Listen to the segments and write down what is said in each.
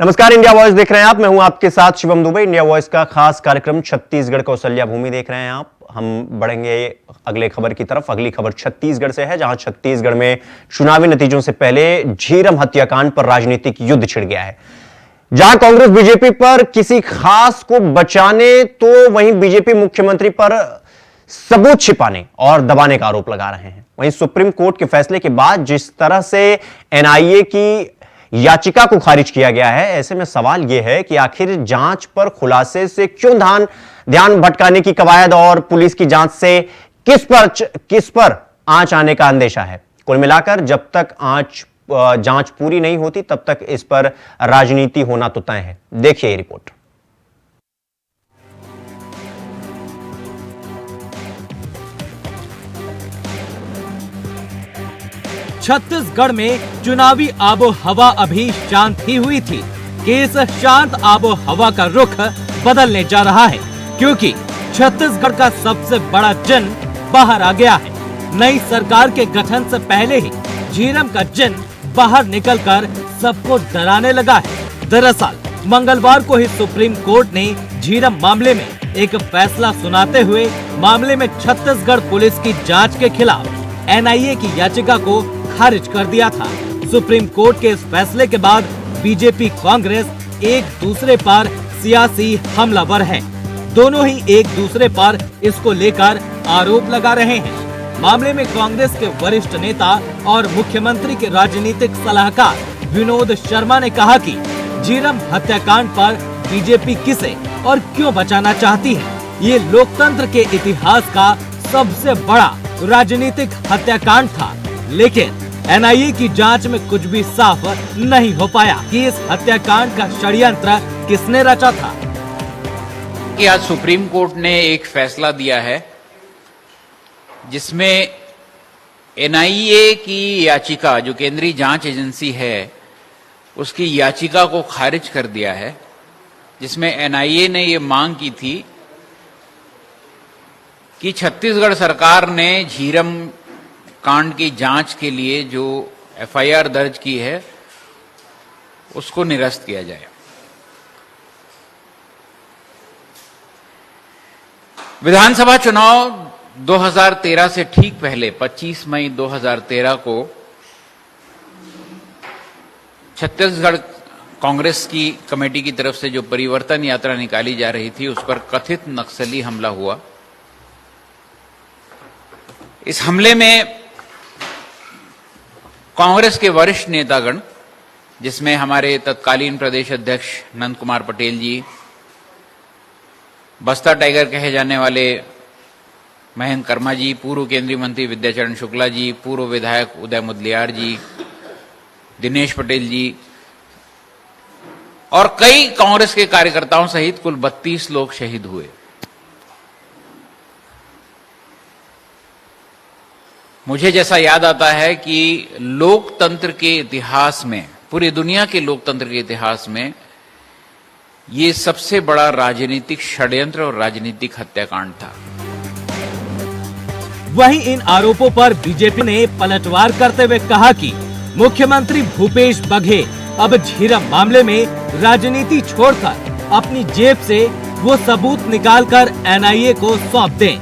नमस्कार, India voice देख रहे हैं आप। मैं हूं आपके साथ शिवम दुबे। इंडिया वॉइस का खास कार्यक्रम छत्तीसगढ़ कौशल्या भूमि देख रहे हैं आप। हम बढ़ेंगे अगले खबर की तरफ। अगली खबर छत्तीसगढ़ से है, जहां छत्तीसगढ़ में चुनावी नतीजों से पहले झीरम हत्याकांड पर राजनीतिक युद्ध छिड़ गया है। जहां कांग्रेस बीजेपी पर किसी खास को बचाने तो वहीं बीजेपी मुख्यमंत्री पर सबूत छिपाने और दबाने का आरोप लगा रहे हैं। वहीं सुप्रीम कोर्ट के फैसले के बाद जिस तरह से एनआईए की याचिका को खारिज किया गया है, ऐसे में सवाल यह है कि आखिर जांच पर खुलासे से क्यों ध्यान भटकाने की कवायद और पुलिस की जांच से किस पर आंच आने का अंदेशा है। कुल मिलाकर जब तक जांच पूरी नहीं होती तब तक इस पर राजनीति होना तो तय है। देखिए ये रिपोर्ट। छत्तीसगढ़ में चुनावी आबो हवा अभी शांत ही हुई थी कि इस शांत आबो हवा का रुख बदलने जा रहा है, क्योंकि छत्तीसगढ़ का सबसे बड़ा जिन बाहर आ गया है। नई सरकार के गठन से पहले ही झीरम का जिन बाहर निकलकर सबको डराने लगा है। दरअसल मंगलवार को ही सुप्रीम कोर्ट ने झीरम मामले में एक फैसला सुनाते हुए मामले में छत्तीसगढ़ पुलिस की जांच के खिलाफ एनआईए की याचिका को खारिज कर दिया था। सुप्रीम कोर्ट के इस फैसले के बाद बीजेपी कांग्रेस एक दूसरे पर सियासी हमलावर है। दोनों ही एक दूसरे पर इसको लेकर आरोप लगा रहे हैं। मामले में कांग्रेस के वरिष्ठ नेता और मुख्यमंत्री के राजनीतिक सलाहकार विनोद शर्मा ने कहा कि झीरम हत्याकांड पर बीजेपी किसे और क्यों बचाना चाहती है। ये लोकतंत्र के इतिहास का सबसे बड़ा राजनीतिक हत्याकांड था, लेकिन एनआईए की जांच में कुछ भी साफ नहीं हो पाया कि इस हत्याकांड का षड्यंत्र किसने रचा था। कि आज सुप्रीम कोर्ट ने एक फैसला दिया है जिसमें एनआईए की याचिका, जो केंद्रीय जांच एजेंसी है, उसकी याचिका को खारिज कर दिया है, जिसमें एनआईए ने ये मांग की थी कि छत्तीसगढ़ सरकार ने झीरम कांड की जांच के लिए जो एफआईआर दर्ज की है उसको निरस्त किया जाए। विधानसभा चुनाव 2013 से ठीक पहले 25 मई 2013 को छत्तीसगढ़ कांग्रेस की कमेटी की तरफ से जो परिवर्तन यात्रा निकाली जा रही थी, उस पर कथित नक्सली हमला हुआ। इस हमले में कांग्रेस के वरिष्ठ नेतागण, जिसमें हमारे तत्कालीन प्रदेश अध्यक्ष नंद कुमार पटेल जी, बस्ता टाइगर कहे जाने वाले महेंद्र कर्मा जी, पूर्व केंद्रीय मंत्री विद्याचरण शुक्ला जी, पूर्व विधायक उदय मुदलियार जी, दिनेश पटेल जी और कई कांग्रेस के कार्यकर्ताओं सहित कुल 32 लोग शहीद हुए। मुझे जैसा याद आता है कि लोकतंत्र के इतिहास में, पूरी दुनिया के लोकतंत्र के इतिहास में ये सबसे बड़ा राजनीतिक षड्यंत्र और राजनीतिक हत्याकांड था। वहीं इन आरोपों पर बीजेपी ने पलटवार करते हुए कहा कि मुख्यमंत्री भूपेश बघेल अब झीरम मामले में राजनीति छोड़कर अपनी जेब से वो सबूत निकालकर एनआईए को सौंप दें,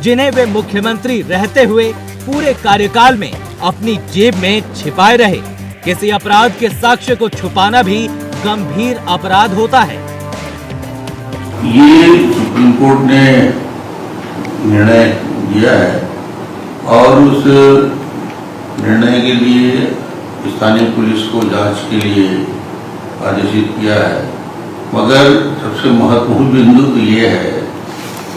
जिन्हें वे मुख्यमंत्री रहते हुए पूरे कार्यकाल में अपनी जेब में छिपाए रहे। किसी अपराध के साक्ष्य को छुपाना भी गंभीर अपराध होता है। ये सुप्रीम कोर्ट ने निर्णय दिया है और उस निर्णय के लिए स्थानीय पुलिस को जांच के लिए आदेशित किया है। मगर सबसे महत्वपूर्ण बिंदु तो ये है,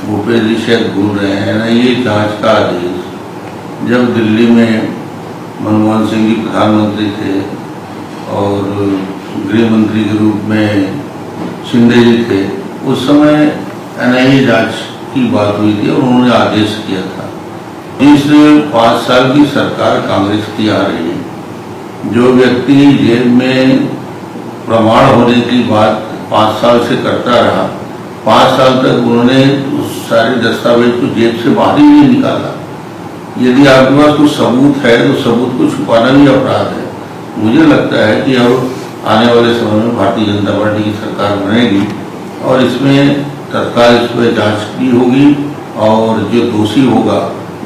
भूपेश जी शायद भूल रहे हैं ना, ये जांच का आदेश जब दिल्ली में मनमोहन सिंह जी प्रधानमंत्री थे और गृह मंत्री के रूप में शिंदे जी थे, उस समय एनआईए जांच की बात हुई थी और उन्होंने आदेश किया था। इस 5 साल की सरकार कांग्रेस की आ रही है, जो व्यक्ति जेल में प्रमाण होने की बात 5 साल से करता रहा, 5 साल तक उन्होंने उस सारे दस्तावेज को जेब से बाहर ही नहीं निकाला। यदि आपके पास कुछ सबूत है तो सबूत को छुपाना भी अपराध है। मुझे लगता है कि अब आने वाले समय में भारतीय जनता पार्टी की सरकार बनेगी और इसमें तत्काल इस पर जांच भी होगी और जो दोषी होगा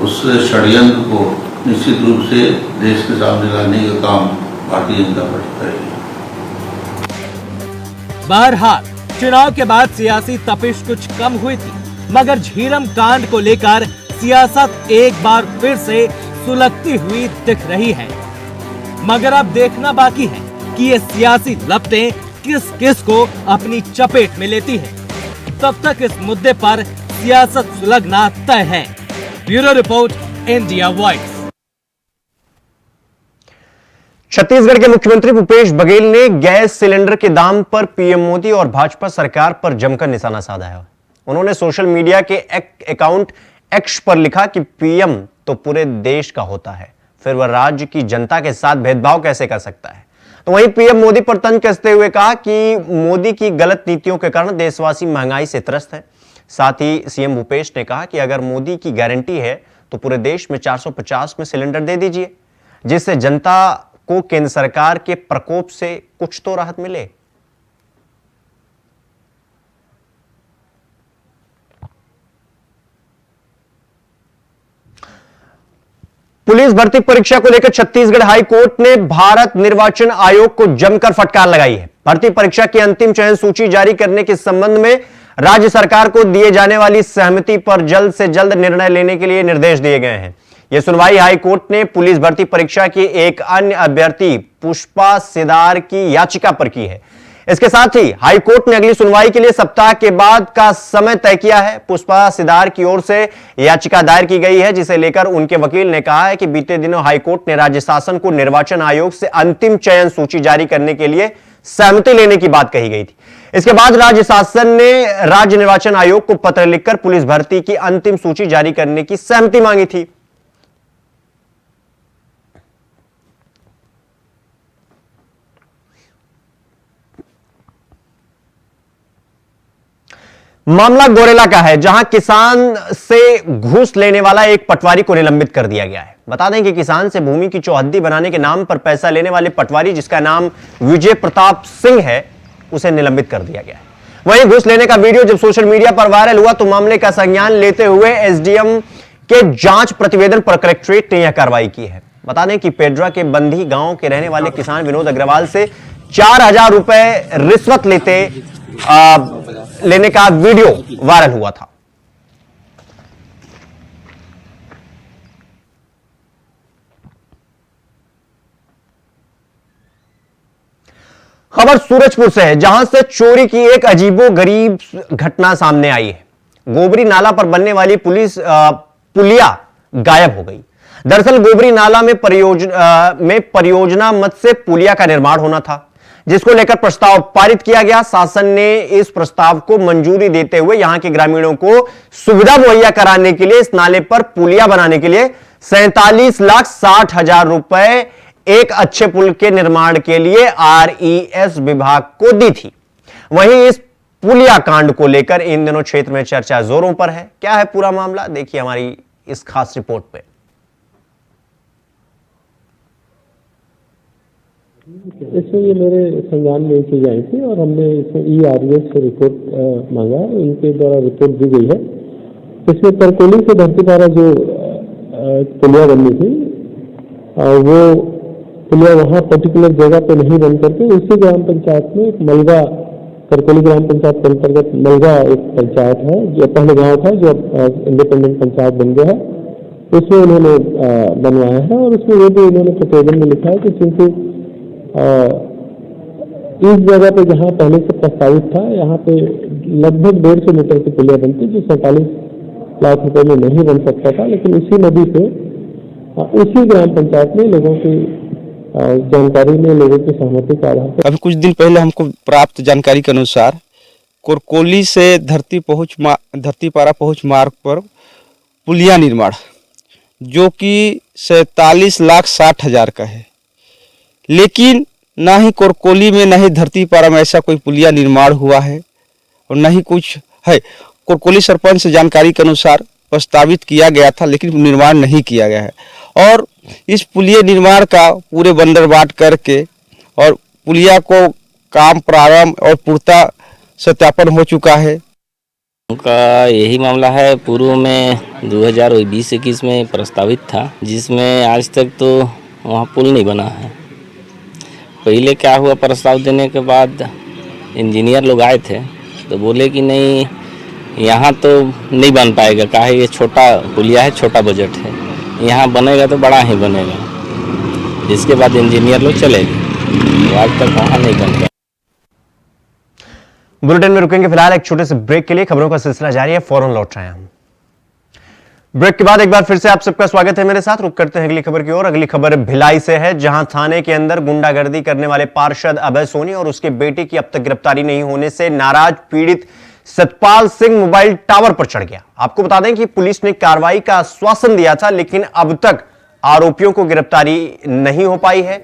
उस षड्यंत्र को निश्चित रूप से देश के सामने लाने का काम भारतीय जनता पार्टी करेगी। बहरहाल चुनाव के बाद सियासी तपिश कुछ कम हुई थी, मगर झीरम कांड को लेकर सियासत एक बार फिर से सुलगती हुई दिख रही है। मगर अब देखना बाकी है कि ये सियासी लपटें किस किस को अपनी चपेट में लेती है। तब तक इस मुद्दे पर सियासत सुलगना तय है। Bureau report, India voice. Chhattisgarh के मुख्यमंत्री भूपेश बघेल ने गैस सिलेंडर के दाम पर पीएम मोदी और भाजपा सरकार पर जमकर निशाना साधा है। उन्होंने सोशल मीडिया के अकाउंट एक्स पर लिखा कि पीएम तो पूरे देश का होता है, फिर वह राज्य की जनता के साथ भेदभाव कैसे कर सकता है। तो वहीं पीएम मोदी पर तंज कसते हुए कहा कि मोदी की गलत नीतियों के कारण देशवासी महंगाई से त्रस्त है। साथ ही सीएम भूपेश ने कहा कि अगर मोदी की गारंटी है तो पूरे देश में 450 में सिलेंडर दे दीजिए, जिससे जनता को केंद्र सरकार के प्रकोप से कुछ तो राहत मिले। पुलिस भर्ती परीक्षा को लेकर छत्तीसगढ़ हाई कोर्ट ने भारत निर्वाचन आयोग को जमकर फटकार लगाई है। भर्ती परीक्षा की अंतिम चयन सूची जारी करने के संबंध में राज्य सरकार को दिए जाने वाली सहमति पर जल्द से जल्द निर्णय लेने के लिए निर्देश दिए गए हैं। यह सुनवाई हाई कोर्ट ने पुलिस भर्ती परीक्षा की एक अन्य अभ्यर्थी पुष्पा सिदार की याचिका पर की है। इसके साथ ही हाई कोर्ट ने अगली सुनवाई के लिए सप्ताह के बाद का समय तय किया है। पुष्पा सिदार की ओर से याचिका दायर की गई है, जिसे लेकर उनके वकील ने कहा है कि बीते दिनों हाई कोर्ट ने राज्य शासन को निर्वाचन आयोग से अंतिम चयन सूची जारी करने के लिए सहमति लेने की बात कही गई थी। इसके बाद राज्य शासन ने राज्य निर्वाचन आयोग को पत्र लिखकर पुलिस भर्ती की अंतिम सूची जारी करने की सहमति मांगी थी। मामला गोरेला का है, जहां किसान से घूस लेने वाला एक पटवारी को निलंबित कर दिया गया है। बता दें कि किसान से भूमि की चौहद्दी बनाने के नाम पर पैसा लेने वाले पटवारी, जिसका नाम विजय प्रताप सिंह है, उसे निलंबित कर दिया गया है। वहीं घूस लेने का वीडियो जब सोशल मीडिया पर वायरल हुआ तो मामले का संज्ञान लेते हुए एसडीएम के जांच प्रतिवेदन पर कलेक्ट्रेट ने यह कार्रवाई की है। बता दें कि पेड्रा के बंधी गांव के रहने वाले किसान विनोद अग्रवाल से 4000 रुपए रिश्वत लेने का वीडियो वायरल हुआ था। खबर सूरजपुर से है, जहां से चोरी की एक अजीबोगरीब घटना सामने आई है। गोबरी नाला पर बनने वाली पुलिया गायब हो गई। दरअसल गोबरी नाला में परियोजना मद से पुलिया का निर्माण होना था, जिसको लेकर प्रस्ताव पारित किया गया। शासन ने इस प्रस्ताव को मंजूरी देते हुए यहां के ग्रामीणों को सुविधा मुहैया कराने के लिए इस नाले पर पुलिया बनाने के लिए 47,60,000 रुपए एक अच्छे पुल के निर्माण के लिए आरईएस विभाग को दी थी। वहीं इस पुलिया कांड को लेकर इन दिनों क्षेत्र में चर्चा जोरों पर है। क्या है पूरा मामला, देखिए हमारी इस खास रिपोर्ट पे। इसमें ये मेरे संज्ञान में चीज आई थी और हमने इसमें ईआरईएस से रिपोर्ट मांगा, इनके द्वारा रिपोर्ट दी गई है। इसमें तरकोली से धरतीपारा जो पुलिया बननी थी वो पुलिया वहाँ पर्टिकुलर जगह पे नहीं बन करके उसी ग्राम पंचायत में एक मलगा, तरकोली ग्राम पंचायत के अंतर्गत मलगा एक पंचायत है, जो पहले गांव था जो इंडिपेंडेंट पंचायत बन गया है, उसमें उन्होंने बनवाया है। और उसमें ये भी उन्होंने प्रतिवेदन में लिखा है कि चूंकि इस जगह पे जहाँ पहले से प्रस्तावित था, यहाँ पे लगभग 150 मीटर की पुलिया बनती, जो 47 लाख रुपए में नहीं बन सकता था, लेकिन उसी नदी पे उसी ग्राम पंचायत में लोगों की जानकारी में, लोगों की सहमति के आधार पर अभी कुछ दिन पहले हमको प्राप्त जानकारी के अनुसार कोरकोली से धरतीपारा पहुंच मार्ग पर पुलिया निर्माण जो कि 47,60,000 का है, लेकिन ना ही कोरकोली में ना ही धरतीपारा में ऐसा कोई पुलिया निर्माण हुआ है और ना ही कुछ है। कोरकोली सरपंच से जानकारी के अनुसार प्रस्तावित किया गया था, लेकिन निर्माण नहीं किया गया है। और इस पुलिया निर्माण का पूरे बंदरबाट करके और पुलिया को काम प्रारंभ और पूर्णता सत्यापन हो चुका है। उनका यही मामला है, पूर्व में 2020-21 में प्रस्तावित था, जिसमें आज तक तो वहाँ पुल नहीं बना है। पहले क्या हुआ, प्रस्ताव देने के बाद इंजीनियर लोग आए थे तो बोले कि नहीं यहाँ तो नहीं बन पाएगा, काहे ये छोटा पुलिया है, छोटा बजट है, यहाँ बनेगा तो बड़ा ही बनेगा। इसके बाद इंजीनियर लोग चले गए, तो आज तक वहाँ नहीं बन पाया। बुलेटिन में रुकेंगे फिलहाल एक छोटे से ब्रेक के लिए। खबरों का सिलसिला जारी है, फौरन लौट रहे हैं हम। ब्रेक के बाद एक बार फिर से आप सबका स्वागत है मेरे साथ। रुक करते हैं अगली खबर की ओर। अगली खबर भिलाई से है, जहां थाने के अंदर गुंडागर्दी करने वाले पार्षद अभय सोनी और उसके बेटे की अब तक गिरफ्तारी नहीं होने से नाराज पीड़ित सतपाल सिंह मोबाइल टावर पर चढ़ गया। आपको बता दें कि पुलिस ने कार्रवाई का आश्वासन दिया था, लेकिन अब तक आरोपियों को गिरफ्तारी नहीं हो पाई है।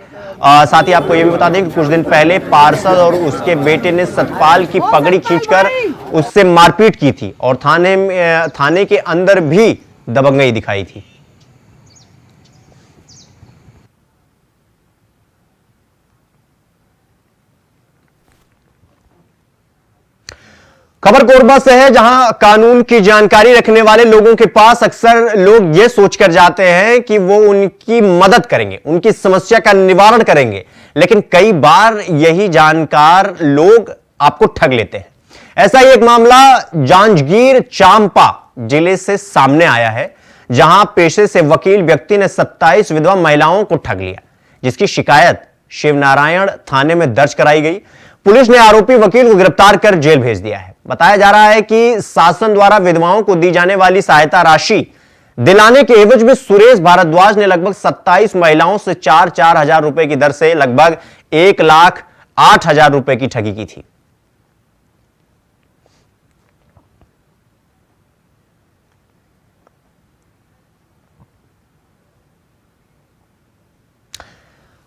साथ ही आपको यह भी बता दें कि कुछ दिन पहले पार्षद और उसके बेटे ने सतपाल की पगड़ी खींचकर उससे मारपीट की थी और थाने के अंदर भी दबंगई दिखाई थी। खबर कोरबा से है, जहां कानून की जानकारी रखने वाले लोगों के पास अक्सर लोग यह सोचकर जाते हैं कि वो उनकी मदद करेंगे, उनकी समस्या का निवारण करेंगे, लेकिन कई बार यही जानकार लोग आपको ठग लेते हैं। ऐसा ही एक मामला जांजगीर चांपा जिले से सामने आया है, जहां पेशे से वकील व्यक्ति ने 27 विधवा महिलाओं को ठग लिया, जिसकी शिकायत शिवनारायण थाने में दर्ज कराई गई। पुलिस ने आरोपी वकील को गिरफ्तार कर जेल भेज दिया है। बताया जा रहा है कि शासन द्वारा विधवाओं को दी जाने वाली सहायता राशि दिलाने के एवज में सुरेश भारद्वाज ने लगभग 27 महिलाओं से 4-4 हजार रुपए की दर से लगभग 1,08,000 रुपए की ठगी की थी।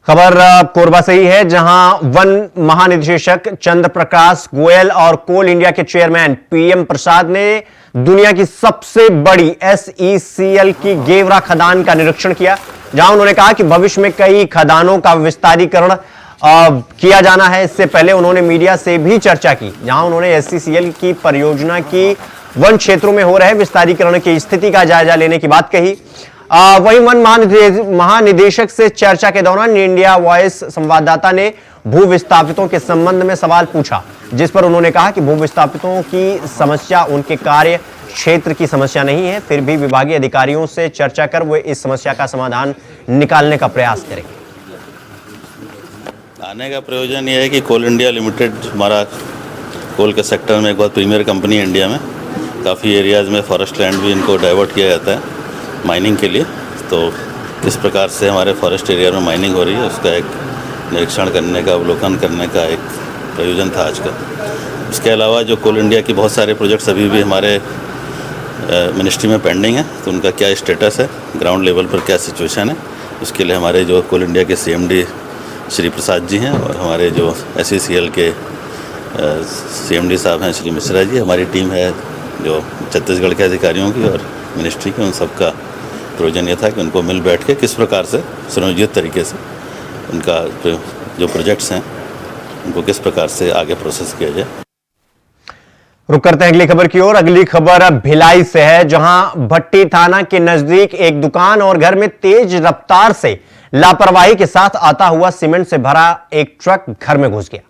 खबर कोरबा से ही है, जहां वन महानिदेशक चंद्र प्रकाश गोयल और कोल इंडिया के चेयरमैन पीएम प्रसाद ने दुनिया की सबसे बड़ी SECL की गेवरा खदान का निरीक्षण किया, जहां उन्होंने कहा कि भविष्य में कई खदानों का विस्तारीकरण किया जाना है। इससे पहले उन्होंने मीडिया से भी चर्चा की, जहां उन्होंने SECL की परियोजना की वन क्षेत्रों में हो रहे विस्तारीकरण की स्थिति का जायजा लेने की बात कही। वहीं वन महानिदेशक से चर्चा के दौरान इंडिया वॉइस संवाददाता ने भू विस्थापितों के संबंध में सवाल पूछा, जिस पर उन्होंने कहा कि भू विस्थापितों की समस्या उनके कार्य क्षेत्र की समस्या नहीं है, फिर भी विभागीय अधिकारियों से चर्चा कर वे इस समस्या का समाधान निकालने का प्रयास करेंगे। आने का प्रयोजन यह है कि कोल इंडिया लिमिटेड हमारा कोल के सेक्टर में एक बहुत प्रीमियर कंपनी है इंडिया में। काफ़ी एरियाज़ में फॉरेस्ट लैंड भी इनको डाइवर्ट किया जाता है माइनिंग के लिए, तो किस प्रकार से हमारे फॉरेस्ट एरिया में माइनिंग हो रही है उसका एक निरीक्षण करने का, अवलोकन करने का एक प्रयोजन था आज का। इसके अलावा जो कोल इंडिया की बहुत सारे प्रोजेक्ट्स अभी भी हमारे मिनिस्ट्री में पेंडिंग है, तो उनका क्या स्टेटस है, ग्राउंड लेवल पर क्या सिचुएशन है, उसके लिए हमारे जो कोल इंडिया के CMD श्री प्रसाद जी हैं और हमारे जो SECL के CMD साहब हैं श्री मिश्रा जी, हमारी टीम है जो छत्तीसगढ़ के अधिकारियों की और मिनिस्ट्री के, उन सबका प्रयोजन यह था कि उनको मिल बैठ के किस प्रकार से सुनियोजित तरीके से उनका जो प्रोजेक्ट्स हैं उनको किस प्रकार से आगे प्रोसेस किया जाए। रुक करते हैं अगली खबर की ओर। अगली खबर भिलाई से है, जहां भट्टी थाना के नजदीक एक दुकान और घर में तेज रफ्तार से लापरवाही के साथ आता हुआ सीमेंट से भरा एक ट्रक घर में घुस गया।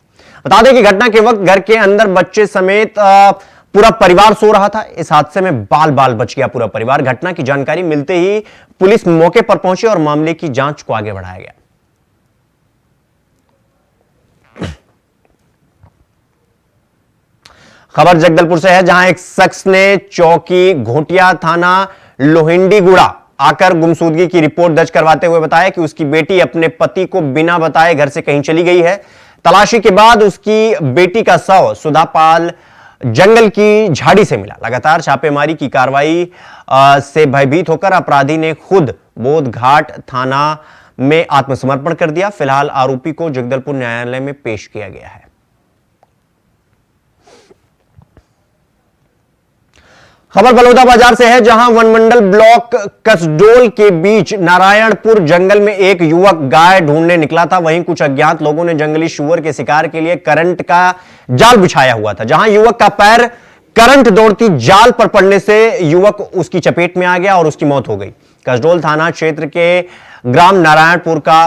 बता दें कि घटना के वक्त घर के अंदर बच्चे समेत पूरा परिवार सो रहा था। इस हादसे में बाल बाल बच गया पूरा परिवार। घटना की जानकारी मिलते ही पुलिस मौके पर पहुंची और मामले की जांच को आगे बढ़ाया गया। खबर जगदलपुर से है, जहां एक शख्स ने चौकी घोटिया थाना लोहिंडीगुड़ा आकर गुमशुदगी की रिपोर्ट दर्ज करवाते हुए बताया कि उसकी बेटी अपने पति को बिना बताए घर से कहीं चली गई है। तलाशी के बाद उसकी बेटी का शव सुधापाल जंगल की झाड़ी से मिला। लगातार छापेमारी की कार्रवाई से भयभीत होकर अपराधी ने खुद बोधघाट थाना में आत्मसमर्पण कर दिया। फिलहाल आरोपी को जगदलपुर न्यायालय में पेश किया गया है। खबर बलौदाबाजार से है, जहां वनमंडल ब्लॉक कसडोल के बीच नारायणपुर जंगल में एक युवक गाय ढूंढने निकला था। वहीं कुछ अज्ञात लोगों ने जंगली सूअर के शिकार के लिए करंट का जाल बिछाया हुआ था। जहां युवक का पैर करंट दौड़ती जाल पर पड़ने से युवक उसकी चपेट में आ गया और उसकी मौत हो गई। कसडोल थाना क्षेत्र के ग्राम नारायणपुर का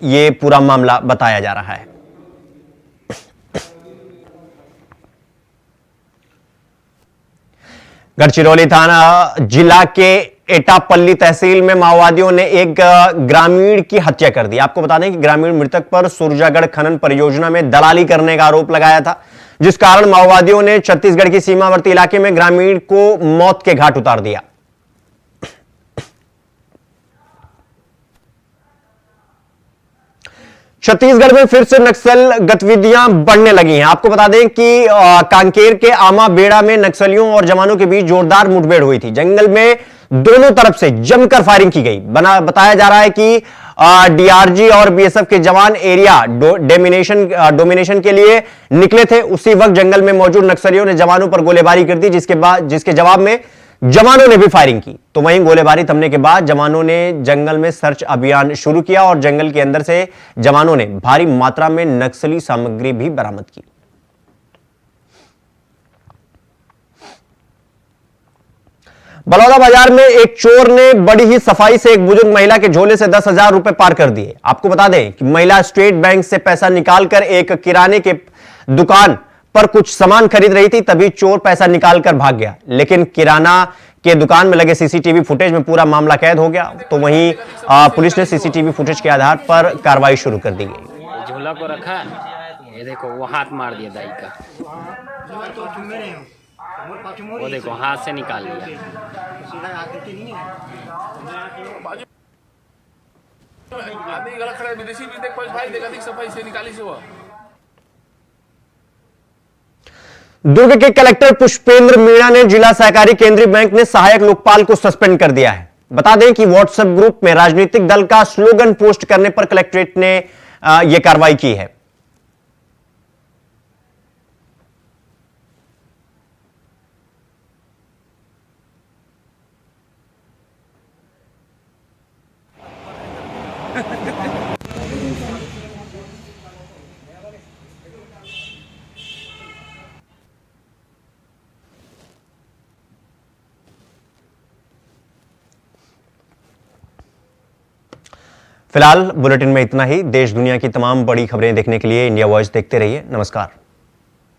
यह पूरा मामला बताया जा रहा है। गढ़चिरौली थाना जिला के एटापल्ली तहसील में माओवादियों ने एक ग्रामीण की हत्या कर दी। आपको बता दें कि ग्रामीण मृतक पर सुरजागढ़ खनन परियोजना में दलाली करने का आरोप लगाया था, जिस कारण माओवादियों ने छत्तीसगढ़ की सीमावर्ती इलाके में ग्रामीण को मौत के घाट उतार दिया। छत्तीसगढ़ में फिर से नक्सल गतिविधियां बढ़ने लगी हैं। आपको बता दें कि कांकेर के आमा बेड़ा में नक्सलियों और जवानों के बीच जोरदार मुठभेड़ हुई थी। जंगल में दोनों तरफ से जमकर फायरिंग की गई। बताया जा रहा है कि डीआरजी और बीएसएफ के जवान एरिया डोमिनेशन के लिए निकले थे। उसी वक्त जंगल में मौजूद नक्सलियों ने जवानों पर गोलीबारी कर दी, जिसके जवाब में जवानों ने भी फायरिंग की। तो वहीं गोलीबारी थमने के बाद जवानों ने जंगल में सर्च अभियान शुरू किया और जंगल के अंदर से जवानों ने भारी मात्रा में नक्सली सामग्री भी बरामद की। बलौदाबाजार में एक चोर ने बड़ी ही सफाई से एक बुजुर्ग महिला के झोले से 10,000 रुपए पार कर दिए। आपको बता दें कि महिला स्टेट बैंक से पैसा निकालकर एक किराने के दुकान पर कुछ सामान खरीद रही थी, तभी चोर पैसा निकालकर भाग गया। लेकिन किराना के दुकान में लगे सीसीटीवी फुटेज में पूरा मामला कैद हो गया। तो वहीं पुलिस ने सीसीटीवी फुटेज के आधार पर कार्रवाई शुरू कर दी गई। झोला को रखा, ये देखो वो हाथ मार दिया दाई का, वो देखो हाथ से निकाल लिया। विदेशी भी देख भाई, देखा सफाई से निकाली से। दुर्ग के कलेक्टर पुष्पेंद्र मीणा ने जिला सहकारी केंद्रीय बैंक में सहायक लोकपाल को सस्पेंड कर दिया है। बता दें कि व्हाट्सएप ग्रुप में राजनीतिक दल का स्लोगन पोस्ट करने पर कलेक्ट्रेट ने यह कार्रवाई की है। फिलहाल बुलेटिन में इतना ही। देश दुनिया की तमाम बड़ी खबरें देखने के लिए इंडिया वॉइस देखते रहिए। नमस्कार।